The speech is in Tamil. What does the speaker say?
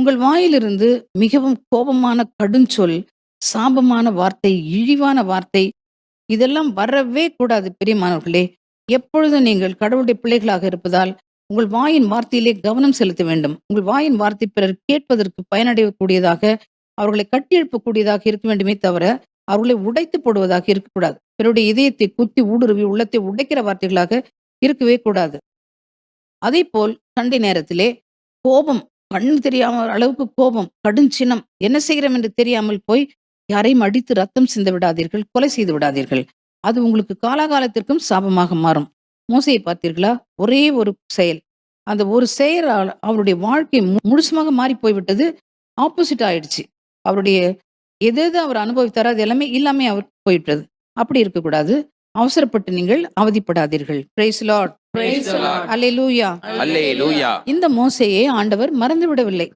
உங்கள் வாயிலிருந்து மிகவும் கோபமான கடுஞ்சொல், சாபமான வார்த்தை, இழிவான வார்த்தை இதெல்லாம் வரவே கூடாது பிரியமானவர்களே. எப்பொழுதும் நீங்கள் கடவுளுடைய பிள்ளைகளாக இருப்பதால், உங்கள் வாயின் வார்த்தையிலே கவனம் செலுத்த வேண்டும். உங்கள் வாயின் வார்த்தை பிறர் கேட்பதற்கு பயனடையக்கூடியதாக, அவர்களை கட்டியெழுப்பக்கூடியதாக இருக்க வேண்டுமே தவிர, அவர்களை உடைத்து போடுவதாக இருக்கக்கூடாது. பிறருடைய இதயத்தை குத்தி ஊடுருவி உள்ளத்தை உடைக்கிற வார்த்தைகளாக இருக்கவே கூடாது. அதேபோல் சண்டை நேரத்திலே கோபம், கண்ணு தெரியாம அளவுக்கு கோபம், கடுஞ்சினம், என்ன செய்கிறோம் என்று தெரியாமல் போய் யாரையும் அடித்து ரத்தம் சிந்த விடாதீர்கள், கொலை செய்து விடாதீர்கள். அது உங்களுக்கு காலாகாலத்திற்கும் சாபமாக மாறும். மோசேயை பார்த்தீர்களா? ஒரே ஒரு செயல். அந்த ஒரு செயலால் அவருடைய வாழ்க்கை முழுசுமாக மாறி போய்விட்டது. ஆப்போசிட் ஆயிடுச்சு. அவருடைய எது எது அவர் அனுபவித்தாரோ அது எல்லாமே இல்லாமே அவருக்கு போய்விட்டது. அப்படி இருக்கக்கூடாது. அவசரப்பட்டு நீங்கள் அவதிப்படாதீர்கள். Praise Lord. Praise the Lord. அல்லேலூயா. Hallelujah. இந்த மோசேயை ஆண்டவர் மறந்து விடவில்லை.